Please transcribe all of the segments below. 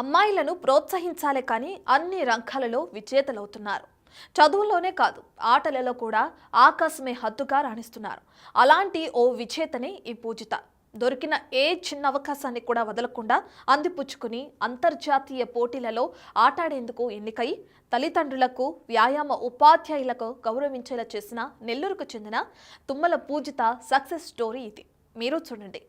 అమ్మాయిలను ప్రోత్సహించాలే కానీ అన్ని రంగాలలో విజేతలవుతున్నారు. చదువులోనే కాదు ఆటలలో కూడా ఆకాశమే హద్దుగా రాణిస్తున్నారు. అలాంటి ఓ విజేతనే ఈ పూజిత. దొరికిన ఏ చిన్న అవకాశాన్ని కూడా వదలకుండా అందిపుచ్చుకుని అంతర్జాతీయ పోటీలలో ఆటాడేందుకు ఎన్నికై తల్లిదండ్రులకు వ్యాయామ ఉపాధ్యాయులకు గౌరవించేలా చేసిన నెల్లూరుకు చెందిన తుమ్మల పూజిత సక్సెస్ స్టోరీ ఇది. మీరు చూడండి.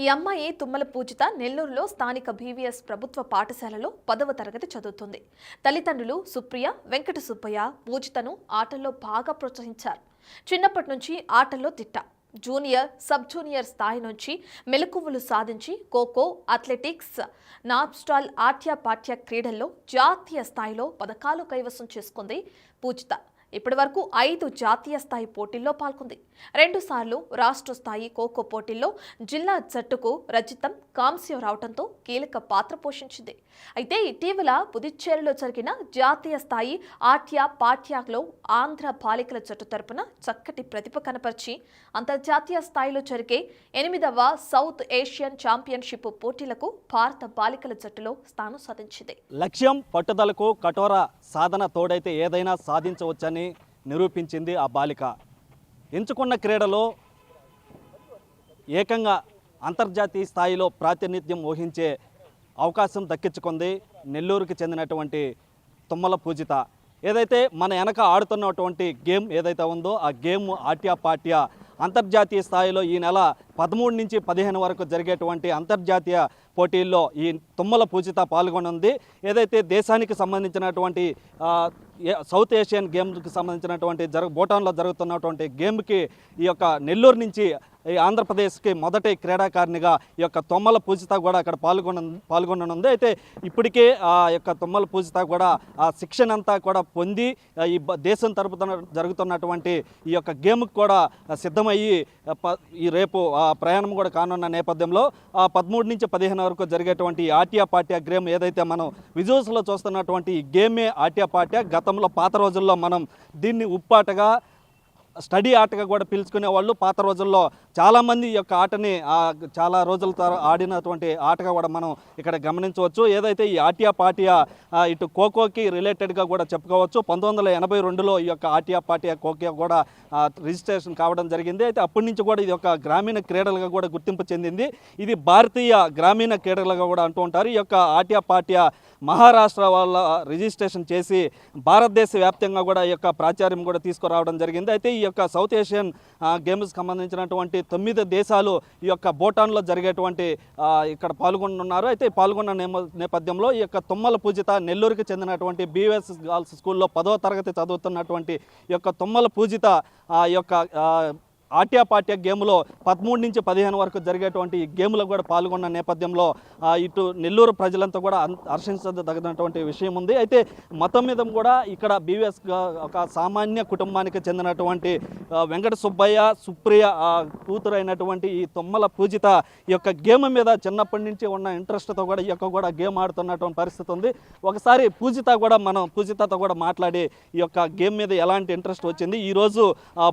ఈ అమ్మాయి తుమ్మల పూజిత నెల్లూరులో స్థానిక బీవీఎస్ ప్రభుత్వ పాఠశాలలో 10వ తరగతి చదువుతుంది. తల్లిదండ్రులు సుప్రియ, వెంకట సుబ్బయ్య పూజితను ఆటల్లో బాగా ప్రోత్సహించారు. చిన్నప్పటి నుంచి ఆటల్లో దిట్ట. జూనియర్, సబ్ జూనియర్ స్థాయి నుంచి మెలకువలు సాధించి ఖోఖో, అథ్లెటిక్స్, నాప్స్టాల్ ఆట్యపాట్య క్రీడల్లో జాతీయ స్థాయిలో పథకాలు కైవసం చేసుకుంది పూజిత. ఇప్పటి వరకు 5 జాతీయ స్థాయి పోటీల్లో పాల్గొంది. 2 సార్లు రాష్ట్ర స్థాయి ఖోఖో పోటీల్లో జిల్లా జట్టుకు రజితం, కాంస్యం రావడంతో కీలక పాత్ర పోషించింది. అయితే ఇటీవల పుదుచ్చేరిలో జరిగిన జాతీయ స్థాయి ఆట్యపాట్యలో ఆంధ్ర బాలికల జట్టు తరపున చక్కటి ప్రతిభ కనపరిచి అంతర్జాతీయ స్థాయిలో జరిగే 8వ సౌత్ ఏషియన్ ఛాంపియన్షిప్ పోటీలకు భారత బాలికల జట్టులో స్థానం సాధించింది. లక్ష్యం, పట్టుదలకు కఠోర సాధన తోడైతే ఏదైనా సాధించవచ్చని నిరూపించింది ఆ బాలిక. ఎంచుకున్న క్రీడలో ఏకంగా అంతర్జాతీయ స్థాయిలో ప్రాతినిధ్యం వహించే అవకాశం దక్కించుకుంది నెల్లూరుకి చెందినటువంటి తుమ్మల పూజిత. ఏదైతే మన వెనక ఆడుతున్నటువంటి గేమ్ ఏదైతే ఉందో ఆ గేమ్ ఆట్యపాట్య అంతర్జాతీయ స్థాయిలో ఈ నెల 13 నుంచి 15 వరకు జరిగేటువంటి అంతర్జాతీయ పోటీల్లో ఈ తుమ్మల పూజిత పాల్గొనుంది. ఏదైతే దేశానికి సంబంధించినటువంటి సౌత్ ఏషియన్ గేమ్కి సంబంధించినటువంటి భూటాన్లో జరుగుతున్నటువంటి గేమ్కి ఈ యొక్క నెల్లూరు నుంచి ఆంధ్రప్రదేశ్కి మొదటి క్రీడాకారిణిగా ఈ యొక్క తుమ్మల పూజిత కూడా అక్కడ పాల్గొననుంది. అయితే ఇప్పటికే ఆ యొక్క తుమ్మల పూజిత కూడా ఆ శిక్షణ అంతా కూడా పొంది ఈ దేశం తరపున జరుగుతున్నటువంటి ఈ యొక్క గేమ్కి కూడా సిద్ధమయ్యి ఈ రేపు ప్రయాణం కూడా కానున్న నేపథ్యంలో 13 నుంచి 15 వరకు జరిగేటువంటి ఆట్యపాట్య గేమ్ ఏదైతే మనం విజువల్స్లో చూస్తున్నటువంటి ఈ గేమే ఆట్యపాట్య. గతంలో పాత రోజుల్లో మనం దీన్ని ఉప్పాటగా స్టడీ ఆటగా కూడా పిలుచుకునే వాళ్ళు. పాత రోజుల్లో చాలామంది ఈ యొక్క ఆటని చాలా రోజుల ఆడినటువంటి ఆటగా కూడా మనం ఇక్కడ గమనించవచ్చు. ఏదైతే ఈ ఆట్యపాట్య ఇటు ఖోఖోకి రిలేటెడ్గా కూడా చెప్పుకోవచ్చు. 1982లో ఈ యొక్క ఆట్యపాట్య ఖోఖో కూడా రిజిస్ట్రేషన్ కావడం జరిగింది. అయితే అప్పటి నుంచి కూడా ఇది ఒక గ్రామీణ క్రీడలుగా కూడా గుర్తింపు చెందింది. ఇది భారతీయ గ్రామీణ క్రీడలుగా కూడా అంటూ ఉంటారు. ఈ యొక్క ఆట్యపాట్య మహారాష్ట్ర వాళ్ళ రిజిస్ట్రేషన్ చేసి భారతదేశ వ్యాప్తంగా కూడా ఈ యొక్క ప్రాచుర్యం కూడా తీసుకురావడం జరిగింది. అయితే ఈ యొక్క సౌత్ ఏషియన్ గేమ్స్కి సంబంధించినటువంటి 9 దేశాలు ఈ యొక్క భూటాన్లో జరిగేటువంటి ఇక్కడ పాల్గొనున్నారు. అయితే పాల్గొన్న నేపథ్యంలో ఈ యొక్క తుమ్మల పూజిత నెల్లూరుకి చెందినటువంటి బీవీఎస్ గర్ల్స్ స్కూల్లో 10వ తరగతి చదువుతున్నటువంటి ఈ యొక్క తుమ్మల పూజిత ఈ యొక్క ఆట్యపాట్య గేమ్లో 13 నుంచి 15 వరకు జరిగేటువంటి ఈ గేమ్లో కూడా పాల్గొన్న నేపథ్యంలో ఇటు నెల్లూరు ప్రజలంతా కూడా హర్షించదగినటువంటి విషయం ఉంది. అయితే మొత్తం మీద కూడా ఇక్కడ బీవీఎస్ ఒక సామాన్య కుటుంబానికి చెందినటువంటి వెంకట సుబ్బయ్య, సుప్రియ కూతురు అయినటువంటి ఈ తుమ్మల పూజిత ఈ యొక్క గేమ్ మీద చిన్నప్పటి నుంచి ఉన్న ఇంట్రెస్ట్తో కూడా ఈ యొక్క కూడా గేమ్ ఆడుతున్నటువంటి పరిస్థితి ఉంది. ఒకసారి పూజితతో కూడా మాట్లాడి ఈ యొక్క గేమ్ మీద ఎలాంటి ఇంట్రెస్ట్ వచ్చింది, ఈరోజు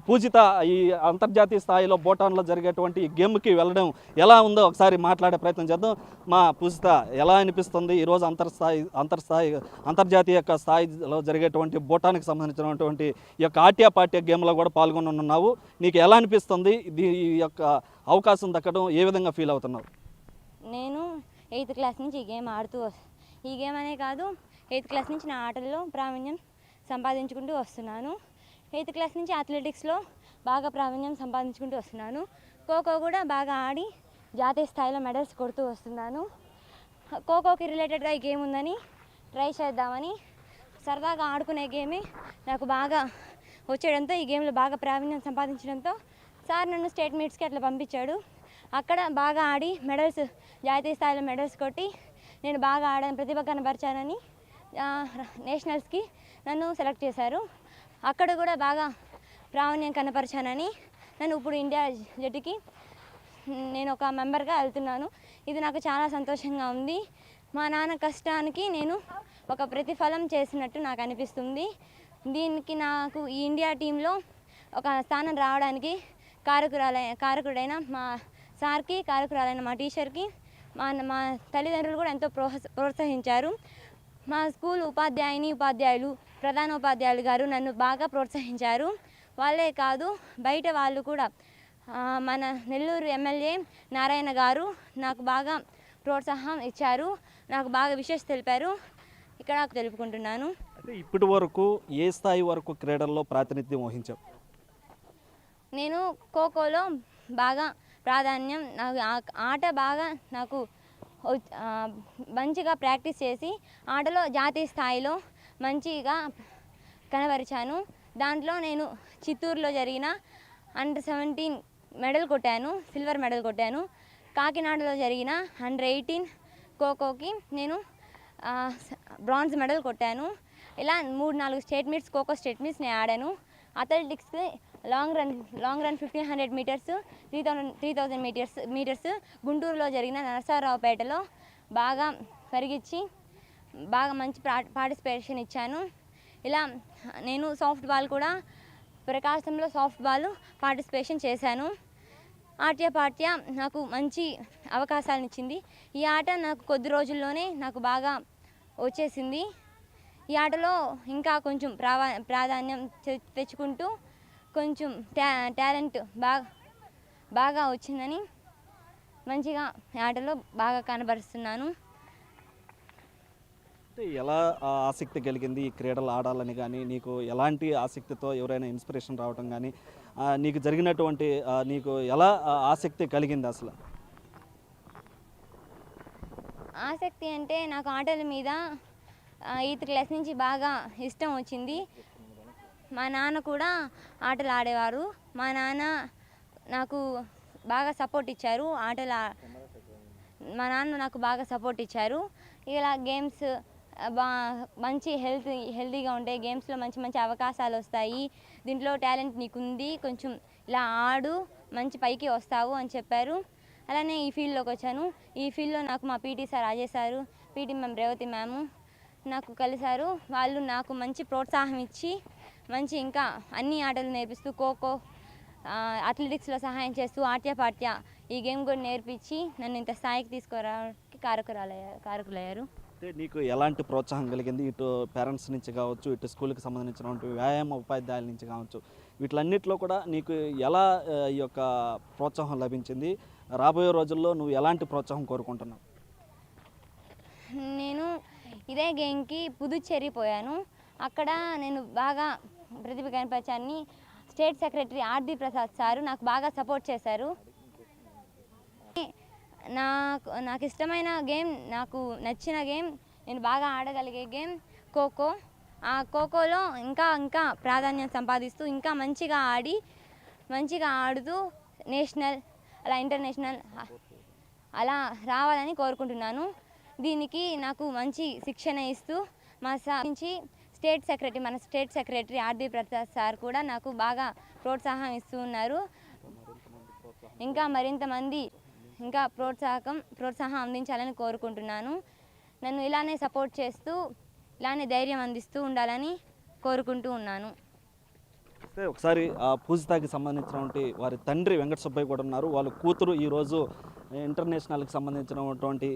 పూజిత ఈ అంతర్జాతీయ స్థాయిలో భూటాన్లో జరిగేటువంటి గేమ్కి వెళ్ళడం ఎలా ఉందో ఒకసారి మాట్లాడే ప్రయత్నం చేద్దాం. మా పూజిత, ఎలా అనిపిస్తుంది ఈరోజు అంతర్జాతీయ యొక్క స్థాయిలో జరిగేటువంటి భూటాన్కి సంబంధించినటువంటి ఈ యొక్క ఆట్యపాట్య గేమ్లో కూడా పాల్గొనున్నావు? నీకు ఎలా అనిపిస్తుంది? ఈ యొక్క అవకాశం దక్కడం ఏ విధంగా ఫీల్ అవుతున్నావు? నేను 8th క్లాస్ నుంచి ఈ గేమ్ ఆడుతూ ఈ గేమ్ అనే కాదు 8th క్లాస్ నుంచి నా ఆటల్లో ప్రావీణ్యం సంపాదించుకుంటూ వస్తున్నాను. 8th క్లాస్ నుంచి అథ్లెటిక్స్లో బాగా ప్రావీణ్యం సంపాదించుకుంటూ వస్తున్నాను. ఖోఖో కూడా బాగా ఆడి జాతీయ స్థాయిలో మెడల్స్ కొడుతూ వస్తున్నాను. ఖోఖోకి రిలేటెడ్గా ఈ గేమ్ ఉందని ట్రై చేద్దామని సరదాగా ఆడుకునే గేమే నాకు బాగా వచ్చేయడంతో ఈ గేమ్లో బాగా ప్రావీణ్యం సంపాదించడంతో సార్ నన్ను స్టేట్ మీట్స్కి అట్లా పంపించాడు. అక్కడ బాగా ఆడి మెడల్స్, జాతీయ స్థాయిలో మెడల్స్ కొట్టి నేను బాగా ఆడాను, ప్రతిభ కనబరిచానని నేషనల్స్కి నన్ను సెలెక్ట్ చేశారు. అక్కడ కూడా బాగా ప్రావీణ్యం కనపరిచానని నన్ను ఇప్పుడు ఇండియా జట్టుకి నేను ఒక మెంబర్గా వెళ్తున్నాను. ఇది నాకు చాలా సంతోషంగా ఉంది. మా నాన్న కష్టానికి నేను ఒక ప్రతిఫలం చేసినట్టు నాకు అనిపిస్తుంది. దీనికి నాకు ఈ ఇండియా టీంలో ఒక స్థానం రావడానికి కారకుడైన మా సార్కి, కారకురాలైన మా టీచర్కి, మా తల్లిదండ్రులు కూడా ఎంతో ప్రోత్సహించారు. మా స్కూల్ ఉపాధ్యాయులు, ప్రధానోపాధ్యాయులు గారు నన్ను బాగా ప్రోత్సహించారు. వాళ్ళే కాదు, బయట వాళ్ళు కూడా మన నెల్లూరు ఎమ్మెల్యే నారాయణ గారు నాకు బాగా ప్రోత్సాహం ఇచ్చారు, నాకు బాగా విషెస్ తెలిపారు. ఇక్కడ తెలుపుకుంటున్నాను. అయితే ఇప్పటి వరకు ఏ స్థాయి వరకు క్రీడల్లో ప్రాతినిధ్యం వహించావు? నేను ఖోఖోలో బాగా ప్రాధాన్యం, నాకు ఆట బాగా నాకు మంచిగా ప్రాక్టీస్ చేసి ఆటలో జాతీయ స్థాయిలో మంచిగా కనబరిచాను. దాంట్లో నేను చిత్తూరులో జరిగిన అండర్-17 మెడల్ కొట్టాను, సిల్వర్ మెడల్ కొట్టాను. కాకినాడలో జరిగిన అండర్-18 ఖోఖోకి నేను బ్రాంజ్ మెడల్ కొట్టాను. ఇలా 3-4 state meets, kho kho state meets నేను ఆడాను. అథ్లెటిక్స్కి లాంగ్ రన్ 1500 మీటర్స్, 3000 మీటర్స్ గుంటూరులో జరిగిన నరసరావుపేటలో బాగా పరిగెత్తి బాగా మంచి పార్టిసిపేషన్ ఇచ్చాను. ఇలా నేను సాఫ్ట్ బాల్ కూడా ప్రకాశంలో సాఫ్ట్ బాల్ పార్టిసిపేషన్ చేశాను. ఆట్య నాకు మంచి అవకాశాలను ఇచ్చింది. ఈ ఆట నాకు కొద్ది రోజుల్లోనే నాకు బాగా వచ్చేసింది. ఈ ఆటలో ఇంకా కొంచెం ప్రాధాన్యం తెచ్చుకుంటూ కొంచెం టాలెంట్ బాగా వచ్చిందని మంచిగా ఆటలో బాగా కనబరుస్తున్నాను. అంటే ఎలా ఆసక్తి కలిగింది ఈ క్రీడలు ఆడాలని కానీ, నీకు ఎలాంటి ఆసక్తితో ఎవరైనా ఇన్స్పిరేషన్ రావడం కానీ, నీకు జరిగినటువంటి నీకు ఎలా ఆసక్తి కలిగింది అసలు? ఆసక్తి అంటే నాకు ఆటల మీద 8th క్లాస్ నుంచి బాగా ఇష్టం వచ్చింది. మా నాన్న కూడా ఆటలు ఆడేవారు. మా నాన్న నాకు బాగా సపోర్ట్ ఇచ్చారు. మా నాన్న నాకు బాగా సపోర్ట్ ఇచ్చారు. ఇలా గేమ్స్ మంచి హెల్తీగా ఉంటాయి, గేమ్స్లో మంచి మంచి అవకాశాలు వస్తాయి, దీంట్లో టాలెంట్ నీకుంది, కొంచెం ఇలా ఆడు, మంచి పైకి వస్తావు అని చెప్పారు. అలానే ఈ ఫీల్డ్లోకి వచ్చాను. ఈ ఫీల్డ్లో నాకు మా PT sir Ajay sir, PT ma'am Revathi ma'am నాకు కలిశారు. వాళ్ళు నాకు మంచి ప్రోత్సాహం ఇచ్చి మంచి ఇంకా అన్ని ఆటలు నేర్పిస్తూ ఖోఖో, అథ్లెటిక్స్లో సహాయం చేస్తూ ఆట్య ఈ గేమ్ కూడా నేర్పించి నన్ను ఇంత స్థాయికి తీసుకురావడానికి కారకులయ్యారు. అంటే నీకు ఎలాంటి ప్రోత్సాహం కలిగింది? ఇటు పేరెంట్స్ నుంచి కావచ్చు, ఇటు స్కూల్కి సంబంధించినటువంటి వ్యాయామ ఉపాధ్యాయుల నుంచి కావచ్చు, వీటిలన్నిటిలో కూడా నీకు ఎలా ఈ యొక్క ప్రోత్సాహం లభించింది? రాబోయే రోజుల్లో నువ్వు ఎలాంటి ప్రోత్సాహం కోరుకుంటున్నావు? నేను ఇదే గేమ్కి పుదుచ్చేరి పోయాను. అక్కడ నేను బాగా ప్రతిభ కనపరిచాన్ని. స్టేట్ సెక్రటరీ ఆర్ది ప్రసాద్ సారు నాకు బాగా సపోర్ట్ చేశారు. నాకు ఇష్టమైన గేమ్, నాకు నచ్చిన గేమ్, నేను బాగా ఆడగలిగే గేమ్ ఖోఖో. ఆ ఖోఖోలో ఇంకా ప్రాధాన్యం సంపాదిస్తూ ఇంకా మంచిగా ఆడుతూ నేషనల్ అలా ఇంటర్నేషనల్ అలా రావాలని కోరుకుంటున్నాను. దీనికి నాకు మంచి శిక్షణ ఇస్తూ మా సార్ నుంచి మన స్టేట్ సెక్రటరీ ఆర్ది ప్రసాద్ సార్ కూడా నాకు బాగా ప్రోత్సాహం ఇస్తూ ఉన్నారు. ఇంకా మరింత మంది ఇంకా ప్రోత్సాహం అందించాలని కోరుకుంటున్నాను. నన్ను ఇలానే సపోర్ట్ చేస్తూ ఇలానే ధైర్యం అందిస్తూ ఉండాలని కోరుకుంటూ ఉన్నాను. ఒకసారి పూజితాకి సంబంధించినటువంటి వారి తండ్రి వెంకట సుబ్బయ్య కూడా ఉన్నారు. వాళ్ళ కూతురు ఈరోజు ఇంటర్నేషనల్కి సంబంధించినటువంటి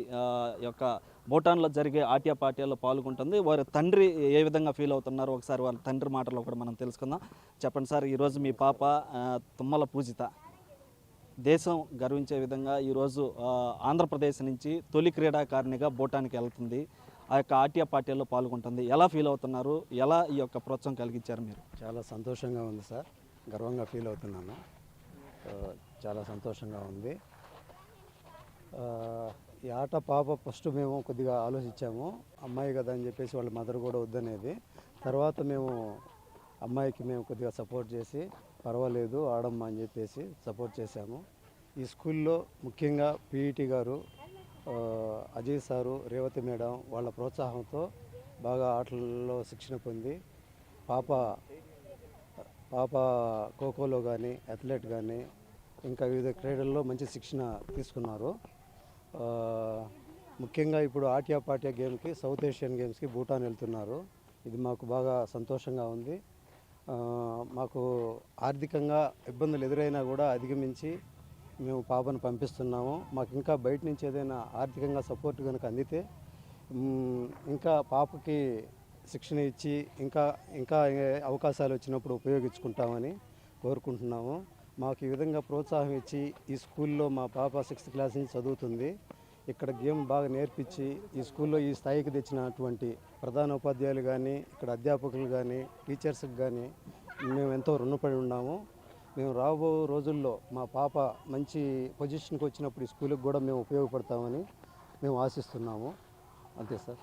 యొక్క భూటాన్లో జరిగే ఆట్యాపాట్యాల్లో పాల్గొంటుంది. వారి తండ్రి ఏ విధంగా ఫీల్ అవుతున్నారు ఒకసారి వాళ్ళ తండ్రి మాటల్లో కూడా మనం తెలుసుకుందాం. చెప్పండి సార్, ఈరోజు మీ పాప తుమ్మల పూజిత దేశం గర్వించే విధంగా ఈరోజు ఆంధ్రప్రదేశ్ నుంచి తొలి క్రీడాకారిణిగా భూటాన్కి వెళ్తుంది, ఆ యొక్క ఆట్యాపాట్యాల్లో పాల్గొంటుంది. ఎలా ఫీల్ అవుతున్నారు? ఎలా ఈ యొక్క ప్రోత్సాహం కలిగించారు మీరు? చాలా సంతోషంగా ఉంది సార్, గర్వంగా ఫీల్ అవుతున్నాను. చాలా సంతోషంగా ఉంది. ఈ ఆట పాప ఫస్ట్ మేము కొద్దిగా ఆలోచించాము, అమ్మాయి కదా అని చెప్పేసి వాళ్ళ మదర్ కూడా వద్దనేది. తర్వాత మేము అమ్మాయికి కొద్దిగా సపోర్ట్ చేసి పర్వాలేదు ఆడమ్మా అని చెప్పేసి సపోర్ట్ చేశాము. ఈ స్కూల్లో ముఖ్యంగా పీఈటీ గారు, అజయ్ సారు, రేవతి మేడం వాళ్ళ ప్రోత్సాహంతో బాగా ఆటలలో శిక్షణ పొంది పాప ఖోఖోలో కానీ అథ్లెట్ కానీ ఇంకా వివిధ క్రీడల్లో మంచి శిక్షణ తీసుకున్నారు. ముఖ్యంగా ఇప్పుడు ఆట్యాపాట్యా గేమ్కి సౌత్ ఏషియన్ గేమ్స్కి భూటాన్ వెళ్తున్నారు. ఇది మాకు బాగా సంతోషంగా ఉంది. మాకు ఆర్థికంగా ఇబ్బందులు ఎదురైనా కూడా అధిగమించి మేము పాపను పంపిస్తున్నాము. మాకు ఇంకా బయట నుంచి ఏదైనా ఆర్థికంగా సపోర్ట్ కనుక అందితే ఇంకా పాపకి శిక్షణ ఇచ్చి ఇంకా ఇంకా అవకాశాలు వచ్చినప్పుడు ఉపయోగించుకుంటామని కోరుకుంటున్నాము. మాకు ఈ విధంగా ప్రోత్సాహం ఇచ్చి ఈ స్కూల్లో మా పాప 6th క్లాస్ నుంచి చదువుతుంది. ఇక్కడ గేమ్ బాగా నేర్పించి ఈ స్కూల్లో ఈ స్థాయికి తెచ్చినటువంటి ప్రధాన ఉపాధ్యాయులు కానీ, ఇక్కడ అధ్యాపకులు కానీ, టీచర్స్కి కానీ మేము ఎంతో రుణపడి ఉన్నాము. మేము రాబో రోజుల్లో మా పాప మంచి పొజిషన్కి వచ్చినప్పుడు ఈ స్కూల్కి కూడా మేము ఉపయోగపడతామని మేము ఆశిస్తున్నాము. అంతే సార్.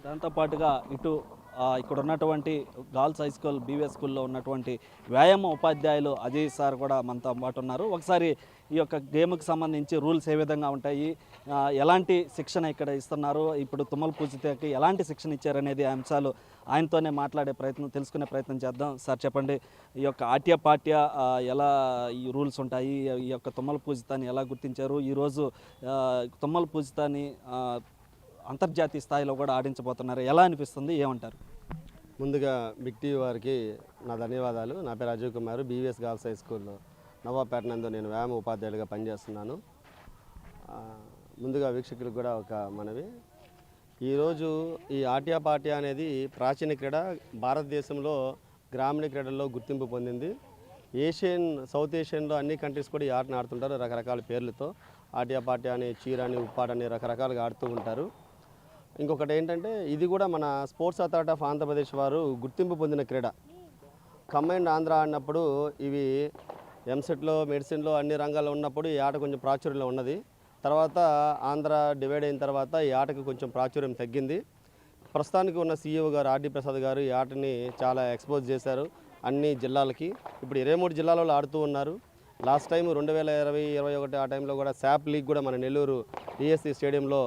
దాంతోపాటుగా ఇటు ఇక్కడ ఉన్నటువంటి గర్ల్స్ హై స్కూల్ బీవీఎస్ స్కూల్లో ఉన్నటువంటి వ్యాయామ ఉపాధ్యాయులు అజయ్ సార్ కూడా మనతో పాటు ఉన్నారు. ఒకసారి ఈ యొక్క గేమ్కి సంబంధించి రూల్స్ ఏ విధంగా ఉంటాయి, ఎలాంటి శిక్షణ ఇక్కడ ఇస్తున్నారు, ఇప్పుడు తుమ్మల పూజితకి ఎలాంటి శిక్షణ ఇచ్చారనేది అంశాలు ఆయనతోనే తెలుసుకునే ప్రయత్నం చేద్దాం. సార్ చెప్పండి, ఈ యొక్క ఆట్యపాట్య ఎలా ఈ రూల్స్ ఉంటాయి, ఈ యొక్క తుమ్మల పూజితాన్ని ఎలా గుర్తించారు, ఈరోజు తుమ్మల పూజితాన్ని అంతర్జాతీయ స్థాయిలో కూడా ఆడించబోతున్నారు, ఎలా అనిపిస్తుంది, ఏమంటారు? ముందుగా బిగ్ టీవీ వారికి నా ధన్యవాదాలు. నా పేరు Ajay Kumar, BVS girls high స్కూల్లో నవాపేట నందు నేను వ్యాయామ ఉపాధ్యాయులుగా పనిచేస్తున్నాను. ముందుగా వీక్షకులకు కూడా ఒక మనవి, ఈరోజు ఈ ఆట్యపాట్య అనేది ప్రాచీన క్రీడ, భారతదేశంలో గ్రామీణ క్రీడల్లో గుర్తింపు పొందింది. సౌత్ ఏషియన్లో అన్ని కంట్రీస్ కూడా ఈ ఆటను ఆడుతుంటారు రకరకాల పేర్లతో. ఆట్యపాట్య అని, చీరని, ఉప్పాడని రకరకాలుగా ఆడుతూ ఉంటారు. ఇంకొకటి ఏంటంటే ఇది కూడా మన స్పోర్ట్స్ అథారిటీ ఆఫ్ ఆంధ్రప్రదేశ్ వారు గుర్తింపు పొందిన క్రీడ. కంబైన్డ్ ఆంధ్ర ఆడినప్పుడు ఇవి ఎంసెట్లో, మెడిసిన్లో అన్ని రంగాల్లో ఉన్నప్పుడు ఈ ఆట కొంచెం ప్రాచుర్యంలో ఉన్నది. తర్వాత ఆంధ్ర డివైడ్ అయిన తర్వాత ఈ ఆటకు కొంచెం ప్రాచుర్యం తగ్గింది. ప్రస్తుతానికి ఉన్న సీఈఓ గారు ఆర్డి ప్రసాద్ గారు ఈ ఆటని చాలా ఎక్స్పోజ్ చేశారు అన్ని జిల్లాలకి. ఇప్పుడు 23 జిల్లాలలో ఆడుతూ ఉన్నారు. లాస్ట్ టైం 2020-21 ఆ టైంలో కూడా శాప్ లీగ్ కూడా మన నెల్లూరు ఈఎస్సీ స్టేడియంలో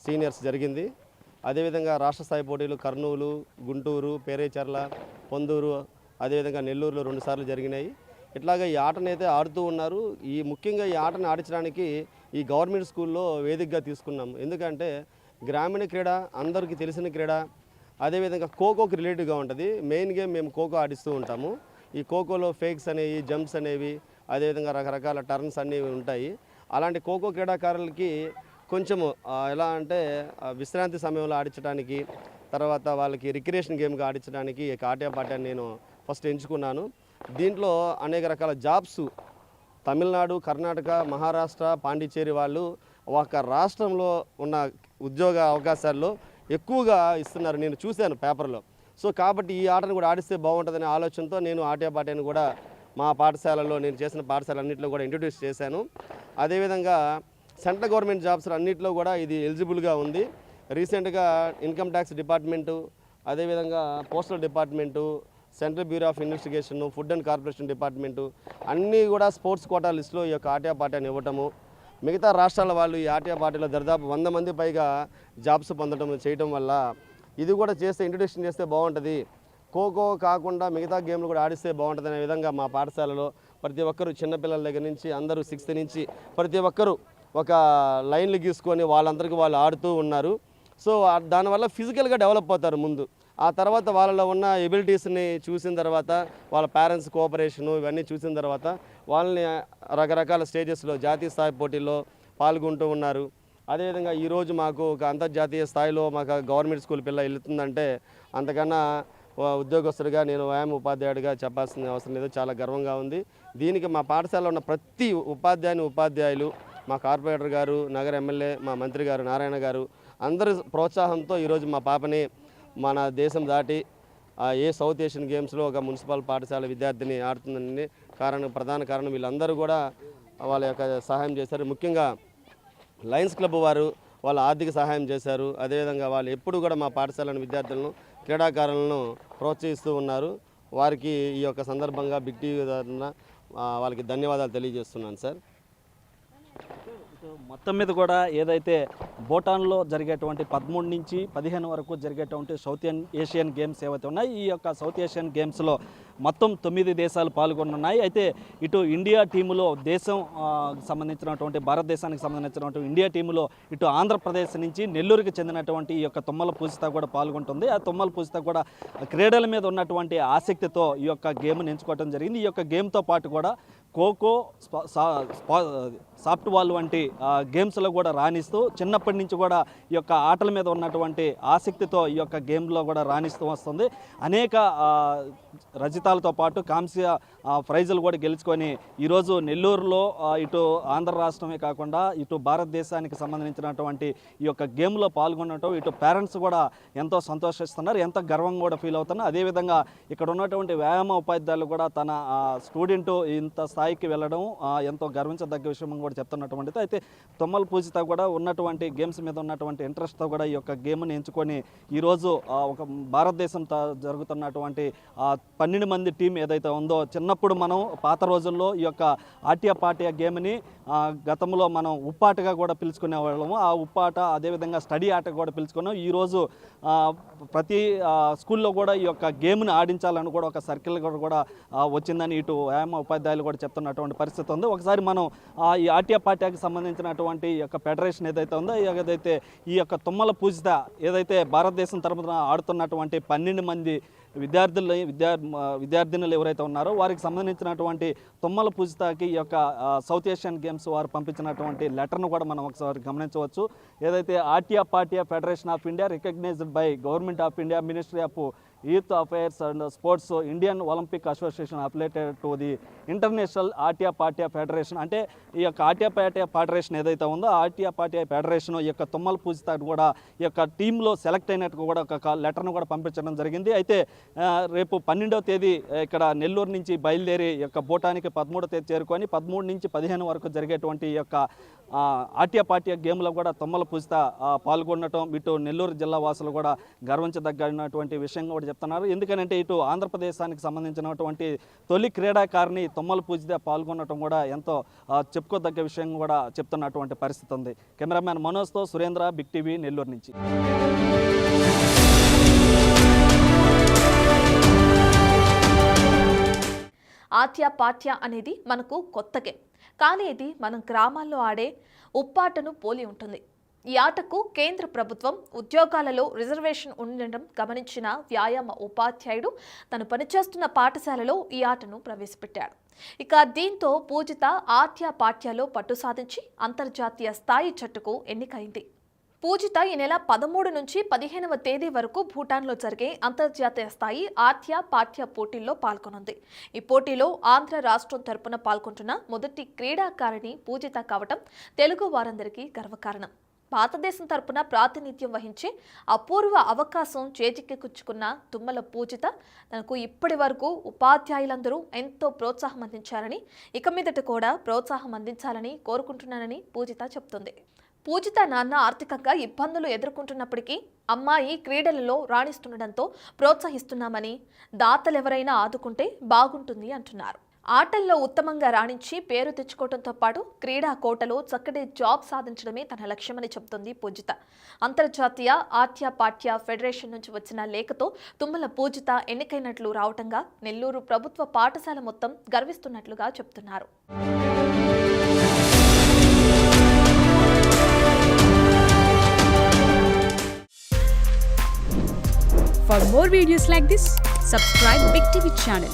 సీనియర్స్ జరిగింది. అదేవిధంగా రాష్ట్ర స్థాయి పోటీలు కర్నూలు, గుంటూరు, పేరేచర్ల, పొందూరు, అదేవిధంగా నెల్లూరులో 2 సార్లు జరిగినాయి. ఇట్లాగా ఈ ఆటను అయితే ఆడుతూ ఉన్నారు. ముఖ్యంగా ఈ ఆటను ఆడించడానికి ఈ గవర్నమెంట్ స్కూల్లో వేదికగా తీసుకున్నాం. ఎందుకంటే గ్రామీణ క్రీడ అందరికీ తెలిసిన క్రీడ. అదేవిధంగా ఖోఖోకి రిలేటివ్గా ఉంటుంది. మెయిన్ గేమ్ మేము ఖోఖో ఆడిస్తూ ఉంటాము. ఈ ఖోఖోలో ఫేక్స్ అనేవి, జంప్స్ అనేవి, అదేవిధంగా రకరకాల టర్న్స్ అనేవి ఉంటాయి. అలాంటి ఖోఖో క్రీడాకారులకి కొంచెము ఎలా అంటే విశ్రాంతి సమయంలో ఆడించడానికి, తర్వాత వాళ్ళకి రిక్రియేషన్ గేమ్గా ఆడించడానికి ఆట్యపాట్యాన్ని నేను ఫస్ట్ ఎంచుకున్నాను. దీంట్లో అనేక రకాల జాబ్స్ తమిళనాడు, కర్ణాటక, మహారాష్ట్ర, పాండిచ్చేరి వాళ్ళు ఒక రాష్ట్రంలో ఉన్న ఉద్యోగ అవకాశాల్లో ఎక్కువగా ఇస్తున్నారు, నేను చూశాను పేపర్లో. సో కాబట్టి ఈ ఆటను కూడా ఆడిస్తే బాగుంటుందనే ఆలోచనతో నేను ఆట్యపాట్యాన్ని కూడా మా పాఠశాలలో, నేను చేసిన పాఠశాలన్నింటిలో కూడా ఇంట్రడ్యూస్ చేశాను. అదేవిధంగా సెంట్రల్ గవర్నమెంట్ జాబ్స్ అన్నింటిలో కూడా ఇది ఎలిజిబుల్గా ఉంది. రీసెంట్గా ఇన్కమ్ ట్యాక్స్ డిపార్ట్మెంటు, అదేవిధంగా postal department, central bureau of investigation, food and corporation department అన్నీ కూడా స్పోర్ట్స్ కోటా లిస్టులో ఈ యొక్క ఆట్యపాట్యాన్ని ఇవ్వటము, మిగతా రాష్ట్రాల వాళ్ళు ఈ ఆట్యపాట్యలో దాదాపు 100 మంది పైగా జాబ్స్ చేయడం వల్ల ఇది కూడా చేస్తే, ఇంట్రడ్యూషన్ చేస్తే బాగుంటుంది. ఖోఖో కాకుండా మిగతా గేమ్లు కూడా ఆడిస్తే బాగుంటుంది అనే విధంగా మా పాఠశాలలో ప్రతి ఒక్కరు, చిన్నపిల్లల దగ్గర నుంచి అందరూ 6th నుంచి ప్రతి ఒక్కరు ఒక లైన్లు గీసుకొని వాళ్ళందరికీ వాళ్ళు ఆడుతూ ఉన్నారు. సో దానివల్ల ఫిజికల్గా డెవలప్ అవుతారు ముందు. ఆ తర్వాత వాళ్ళలో ఉన్న ఎబిలిటీస్ని చూసిన తర్వాత, వాళ్ళ పేరెంట్స్ కోఆపరేషను ఇవన్నీ చూసిన తర్వాత వాళ్ళని రకరకాల స్టేజెస్లో జాతీయ స్థాయి పోటీల్లో పాల్గొంటూ ఉన్నారు. అదేవిధంగా ఈరోజు మాకు ఒక అంతర్జాతీయ స్థాయిలో మాకు గవర్నమెంట్ స్కూల్ పిల్ల వెళ్తుందంటే అంతకన్నా ఉద్యోగస్తుడిగా, నేను వ్యాయామ ఉపాధ్యాయుడిగా చెప్పాల్సిన అవసరం లేదు, చాలా గర్వంగా ఉంది. దీనికి మా పాఠశాలలో ఉన్న ప్రతి ఉపాధ్యాయులు, మా కార్పొరేటర్ గారు, నగర ఎమ్మెల్యే, మా మంత్రి గారు నారాయణ గారు అందరి ప్రోత్సాహంతో ఈరోజు మా పాపని మన దేశం దాటి ఏ సౌత్ ఏషియన్ గేమ్స్లో ఒక మున్సిపల్ పాఠశాల విద్యార్థిని ఆడుతుందని ప్రధాన కారణం వీళ్ళందరూ కూడా వాళ్ళ యొక్క సహాయం చేశారు. ముఖ్యంగా లయన్స్ క్లబ్ వారు వాళ్ళ ఆర్థిక సహాయం చేశారు. అదేవిధంగా వాళ్ళు ఎప్పుడు కూడా మా పాఠశాల విద్యార్థులను, క్రీడాకారులను ప్రోత్సహిస్తూ ఉన్నారు. వారికి ఈ యొక్క సందర్భంగా బిగ్ టీవీ తరఫున వాళ్ళకి ధన్యవాదాలు తెలియజేస్తున్నాను సార్. మొత్తం మీద కూడా ఏదైతే భూటాన్లో జరిగేటువంటి 13 నుంచి 15 వరకు జరిగేటువంటి సౌత్ ఏషియన్ గేమ్స్ ఏవైతే ఉన్నాయి, ఈ యొక్క సౌత్ ఏషియన్ గేమ్స్లో మొత్తం 9 దేశాలు పాల్గొనున్నాయి. అయితే ఇటు ఇండియా టీములో సంబంధించినటువంటి భారతదేశానికి సంబంధించినటువంటి ఇండియా టీములో ఇటు ఆంధ్రప్రదేశ్ నుంచి నెల్లూరుకి చెందినటువంటి ఈ యొక్క తుమ్మల పూజిత కూడా పాల్గొంటుంది. ఆ తుమ్మల పూజిత కూడా క్రీడల మీద ఉన్నటువంటి ఆసక్తితో ఈ యొక్క గేమ్ని ఎంచుకోవడం జరిగింది. ఈ యొక్క గేమ్తో పాటు కూడా ఖోఖో, సాఫ్ట్ బాల్ వంటి గేమ్స్లో కూడా రాణిస్తూ చిన్నప్పటి నుంచి కూడా ఈ యొక్క ఆటల మీద ఉన్నటువంటి ఆసక్తితో ఈ యొక్క గేమ్లో కూడా రాణిస్తూ వస్తుంది. అనేక రజితాలతో పాటు కాంస్య ప్రైజులు కూడా గెలుచుకొని ఈరోజు నెల్లూరులో ఇటు ఆంధ్ర రాష్ట్రమే కాకుండా ఇటు భారతదేశానికి సంబంధించినటువంటి ఈ యొక్క గేమ్లో పాల్గొనడం ఇటు పేరెంట్స్ కూడా ఎంతో సంతోషిస్తున్నారు, ఎంతో గర్వంగా కూడా ఫీల్ అవుతున్నారు. అదేవిధంగా ఇక్కడ ఉన్నటువంటి వ్యాయామ ఉపాధ్యాయులు కూడా తన స్టూడెంట్ ఇంత స్థాయికి వెళ్ళడం ఎంతో గర్వించదగ్గ విషయం కూడా చెప్తున్నటువంటిది. అయితే తుమ్మల పూజిత కూడా ఉన్నటువంటి గేమ్స్ మీద ఉన్నటువంటి ఇంట్రెస్ట్తో కూడా ఈ యొక్క గేమ్ని ఎంచుకొని ఈరోజు ఒక భారతదేశం జరుగుతున్నటువంటి 12 మంది టీం ఏదైతే ఉందో, చిన్నప్పుడు మనం పాత రోజుల్లో ఈ యొక్క ఆట్య గేమ్ని గతంలో మనం ఉప్పాటగా కూడా పిలుచుకునే వాళ్ళము. ఆ ఉప్పాట అదేవిధంగా స్టడీ ఆట కూడా పిలుచుకున్నాం. ఈరోజు ప్రతి స్కూల్లో కూడా ఈ యొక్క గేమ్ని ఆడించాలని కూడా ఒక సర్కిల్ కూడా వచ్చిందని ఇటు వ్యాయామ ఉపాధ్యాయులు కూడా చెప్తున్నటువంటి పరిస్థితి ఉంది. ఒకసారి మనం ఈ ఆట్యకి సంబంధించినటువంటి ఈ యొక్క ఫెడరేషన్ ఏదైతే ఉందో, ఏదైతే ఈ యొక్క తుమ్మల పూజిత ఏదైతే భారతదేశం తరపున ఆడుతున్నటువంటి 12 మంది విద్యార్థినులు ఎవరైతే ఉన్నారో వారికి సంబంధించినటువంటి తుమ్మల పూజితకి ఈ యొక్క సౌత్ ఏషియన్ గేమ్స్ వారు పంపించినటువంటి లెటర్ను కూడా మనం ఒకసారి గమనించవచ్చు. ఏదైతే Atya federation of India recognised by government of India, ministry of youth affairs and sports, Indian Olympic association affiliated to the international Atya federation. అంటే ఈ యొక్క ఆట్య ఫెడరేషన్ ఏదైతే ఉందో ఆట్య ఫెడరేషన్ ఈ యొక్క తుమ్మల పూజిత కూడా ఈ యొక్క టీంలో సెలెక్ట్ అయినట్టు కూడా ఒక లెటర్ను కూడా పంపించడం జరిగింది. అయితే రేపు 12వ తేదీ ఇక్కడ నెల్లూరు నుంచి బయలుదేరి ఈ యొక్క భూటానికి 13వ తేదీ చేరుకొని 13 నుంచి 15 వరకు జరిగేటువంటి ఈ యొక్క ఆట్య గేమ్లో కూడా తుమ్మల పూజిత పాల్గొనడం ఇటు నెల్లూరు జిల్లా వాసులు కూడా గర్వించదగినటువంటి విషయంగా కూడా చెప్తున్నారు. ఎందుకంటే ఇటు ఆంధ్రప్రదేశానికి సంబంధించినటువంటి తొలి క్రీడాకారిణి తుమ్మల పూజిత పాల్గొనడం కూడా ఎంతో చెప్పుకోదగ్గ విషయం కూడా చెప్తున్నటువంటి పరిస్థితి ఉంది. కెమెరామ్యాన్ మనోజ్తో సురేంద్ర, బిగ్ టీవీ, నెల్లూరు నుంచి. ఆట్య అనేది మనకు కొత్త గేమ్, కానీ ఇది మనం గ్రామాల్లో ఆడే ఉప్పాటను పోలి ఉంటుంది. ఈ ఆటకు కేంద్ర ప్రభుత్వం ఉద్యోగాలలో రిజర్వేషన్ ఉండడం గమనించిన వ్యాయామ ఉపాధ్యాయుడు తను పనిచేస్తున్న పాఠశాలలో ఈ ఆటను ప్రవేశపెట్టాడు. ఇక దీంతో పూజిత ఆట్యలో పట్టు సాధించి అంతర్జాతీయ స్థాయి జట్టుకు ఎన్నికైంది. పూజిత ఈ నెల 13 నుంచి 15వ తేదీ వరకు భూటాన్లో జరిగే అంతర్జాతీయ స్థాయి ఆట్య పోటీల్లో పాల్గొనుంది. ఈ పోటీలో ఆంధ్ర రాష్ట్రం తరపున పాల్గొంటున్న మొదటి క్రీడాకారిణి పూజిత కావటం తెలుగు వారందరికీ గర్వకారణం. భారతదేశం తరపున ప్రాతినిధ్యం వహించే అపూర్వ అవకాశం చేజిక్కించుకున్న తుమ్మల పూజిత తనకు ఇప్పటి వరకు ఉపాధ్యాయులందరూ ఎంతో ప్రోత్సాహం అందించారని, ఇక మీదట కూడా ప్రోత్సాహం అందించాలని కోరుకుంటున్నానని పూజిత చెప్తుంది. పూజిత నాన్న ఆర్థికంగా ఇబ్బందులు ఎదుర్కొంటున్నప్పటికీ అమ్మాయి క్రీడలలో రాణిస్తుండటంతో ప్రోత్సహిస్తున్నామని, దాతలెవరైనా ఆదుకుంటే బాగుంటుంది అంటున్నారు. ఆటల్లో ఉత్తమంగా రాణించి పేరు తెచ్చుకోవడంతో పాటు క్రీడా కోటలో చక్కటి జాబ్ సాధించడమే తన లక్ష్యమని చెబుతుంది పూజిత. అంతర్జాతీయ ఆట్య ఫెడరేషన్ నుంచి వచ్చిన లేఖతో తుమ్మల పూజిత ఎన్నికైనట్లు రావటంగా నెల్లూరు ప్రభుత్వ పాఠశాల మొత్తం గర్విస్తున్నట్లుగా చెప్తున్నారు. For more videos like this, subscribe Big TV channel.